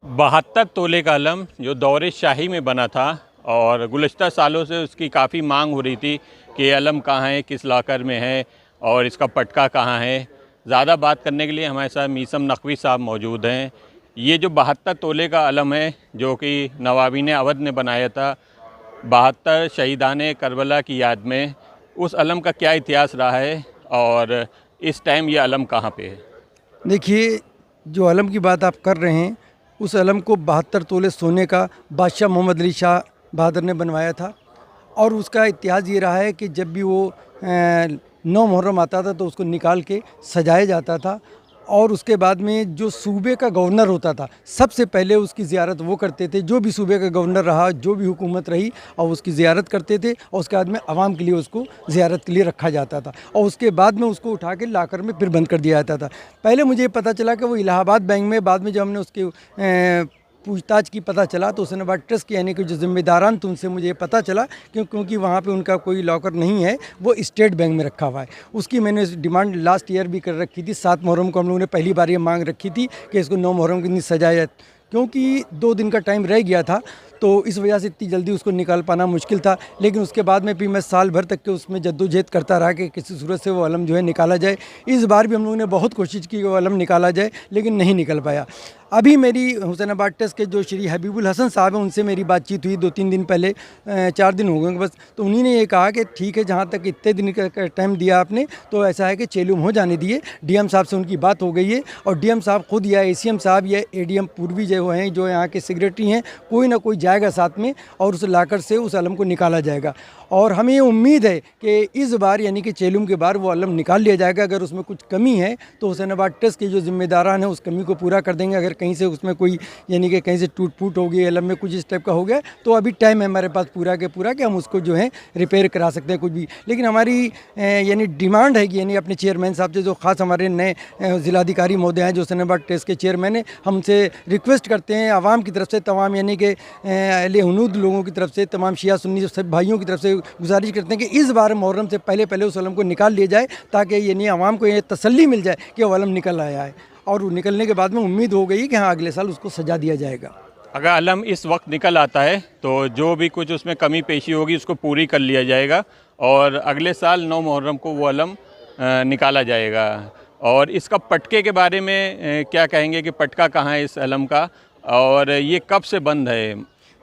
72 तोले का अलम जो दौरे शाही में बना था और गुज़श्ता सालों से उसकी काफ़ी मांग हो रही थी कि ये अलम कहाँ है, किस लॉकर में है और इसका पटका कहाँ है। ज़्यादा बात करने के लिए हमारे साथ मीसम नकवी साहब मौजूद हैं। ये जो 72 तोले का अलम है जो कि नवाबीन अवध ने बनाया था 72 शहीदान करबला की याद में, उस अलम का क्या इतिहास रहा है और इस टाइम ये अलम कहाँ पे है? देखिए, जो अलम की बात आप कर रहे हैं, उस अलम को 72 तोले सोने का बादशाह मोहम्मद अली शाह बहादुर ने बनवाया था। और उसका इतिहास ये रहा है कि जब भी वो 9 मुहर्रम आता था तो उसको निकाल के सजाया जाता था। और उसके बाद में जो सूबे का गवर्नर होता था, सबसे पहले उसकी ज़ियारत वो करते थे। जो भी सूबे का गवर्नर रहा, जो भी हुकूमत रही, और उसकी ज़ियारत करते थे। और उसके बाद में आवाम के लिए उसको ज़ियारत के लिए रखा जाता था और उसके बाद में उसको उठा के लाकर में फिर बंद कर दिया जाता था। पहले मुझे पता चला कि वो इलाहाबाद बैंक में, बाद में जब हमने उसके पूछताछ की पता चला तो हुसैनाबाद ट्रस्ट की यानी कि जो ज़िम्मेदारान थे उनसे मुझे पता चला क्योंकि वहाँ पे उनका कोई लॉकर नहीं है, वो स्टेट बैंक में रखा हुआ है। उसकी मैंने डिमांड लास्ट ईयर भी कर रखी थी। 7 मुहर्रम को हम लोगों ने पहली बार ये मांग रखी थी कि इसको 9 मुहर्रम के दिन सजाया जाए, क्योंकि 2 दिन का टाइम रह गया था तो इस वजह से इतनी जल्दी उसको निकाल पाना मुश्किल था। लेकिन उसके बाद में भी मैं साल भर तक के उसमें जद्दोजहद करता रहा कि किसी सूरत से वो अलम जो है निकाला जाए। इस बार भी हम लोगों ने बहुत कोशिश की कि वो अलम निकाला जाए, लेकिन नहीं निकल पाया। अभी मेरी हुसैनाबाद ट्रस्ट के जो श्री हबीबुल हसन साहब हैं उनसे मेरी बातचीत हुई 2-3 दिन पहले, 4 दिन हो गए बस। तो उन्हीं ने ये कहा कि ठीक है, जहाँ तक इतने दिन का टाइम दिया आपने तो ऐसा है कि चेलूम हो जाने दिए। डीएम साहब से उनकी बात हो गई है और डीएम साहब खुद या एसीएम साहब या एडीएम पूर्वी जो हैं, जो यहाँ के सेक्रेटरी हैं, कोई ना कोई जाएगा साथ में और उस लाकर से उस अलम को निकाला जाएगा। और हमें ये उम्मीद है कि इस बार यानी कि चेलूम के बार वो अलम निकाल लिया जाएगा। अगर उसमें कुछ कमी है तो हुसैनाबाद ट्रस्ट के जो जिम्मेदारान हैं उस कमी को पूरा कर देंगे। अगर कहीं से उसमें कोई यानी कि कहीं से टूट फूट हो गई, अलम में कुछ इस टाइप का हो गया, तो अभी टाइम है हमारे पास पूरा के पूरा कि हम उसको जो है रिपेयर करा सकते हैं कुछ भी। लेकिन हमारी यानी डिमांड है कि यानी अपने चेयरमैन साहब से, जो ख़ास हमारे नए ज़िलाधिकारी महोदय हैं जो हुसैनाबाद ट्रस्ट के चेयरमैन हैं, हमसे रिक्वेस्ट करते हैं आवाम की तरफ से, तमाम यानी कि अहले हुनूद लोगों की तरफ से, तमाम शिया सुन्नी सब भाइयों की तरफ से गुजारिश करते हैं कि इस बार मुहर्रम से पहले पहले उस अलम को निकाल लिया जाए, ताकि यानी आवाम को ये तसल्ली मिल जाए कि वो अलम निकल आया है। और वो निकलने के बाद में उम्मीद हो गई कि हाँ, अगले साल उसको सजा दिया जाएगा। अगर अलम इस वक्त निकल आता है तो जो भी कुछ उसमें कमी पेशी होगी उसको पूरी कर लिया जाएगा और अगले साल 9 मुहर्रम को वो अलम निकाला जाएगा। और इसका पटके के बारे में क्या कहेंगे कि पटका कहाँ है इस अलम का और ये कब से बंद है?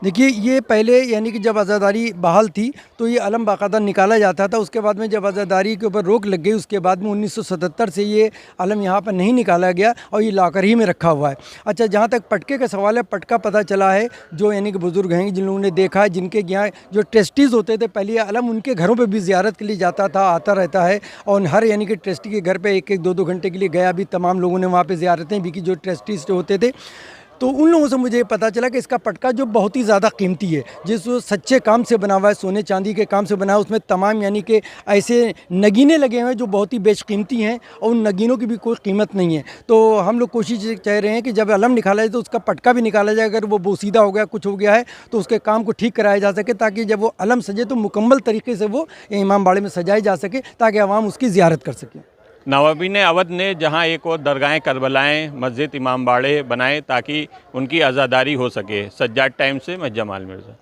देखिए, ये पहले यानी कि जब आज़ादारी बहाल थी तो ये अलम बाकायदा निकाला जाता था। उसके बाद में जब आज़ादारी के ऊपर रोक लग गई, उसके बाद में 1977 से ये अलम यहाँ पर नहीं निकाला गया और ये लॉकर ही में रखा हुआ है। अच्छा, जहाँ तक पटके का सवाल है, पटका पता चला है जो यानी कि बुज़ुर्ग हैं, जिन लोगों ने देखा है, जिनके यहाँ जो ट्रस्टीज़ होते थे पहले, अलम उनके घरों पर भी ज़ियारत के लिए जाता था, आता रहता है। और हर यानी कि ट्रस्टी के घर पर 1-1, 2-2 घंटे के लिए गया भी, तमाम लोगों ने वहाँ पर ज़ियारतें भी की जो ट्रस्टीज़ होते थे। तो उन लोगों से मुझे पता चला कि इसका पटका जो बहुत ही ज़्यादा कीमती है, जिस सच्चे काम से बना हुआ है, सोने चांदी के काम से बना है, उसमें तमाम यानी कि ऐसे नगीने लगे हुए हैं जो बहुत ही बेशकीमती हैं और उन नगीनों की भी कोई कीमत नहीं है। तो हम लोग कोशिश चाह रहे हैं कि जब अलम निकाला जाए तो उसका पटका भी निकाला जाए। अगर वो बोसीदा हो गया, कुछ हो गया है, तो उसके काम को ठीक कराया जा सके, ताकि जब वो अलम सजे तो मुकम्मल तरीके से वो इमाम बाड़े में सजाई जा सके, ताकि आवाम उसकी ज़ियारत कर सके। नवाबीन अवध ने जहां एक और दरगाहें करबलाएँ मस्जिद इमाम बाड़े बनाए ताकि उनकी आज़ादारी हो सके। सज्जाद टाइम से मैं जमाल मिर्ज़ा।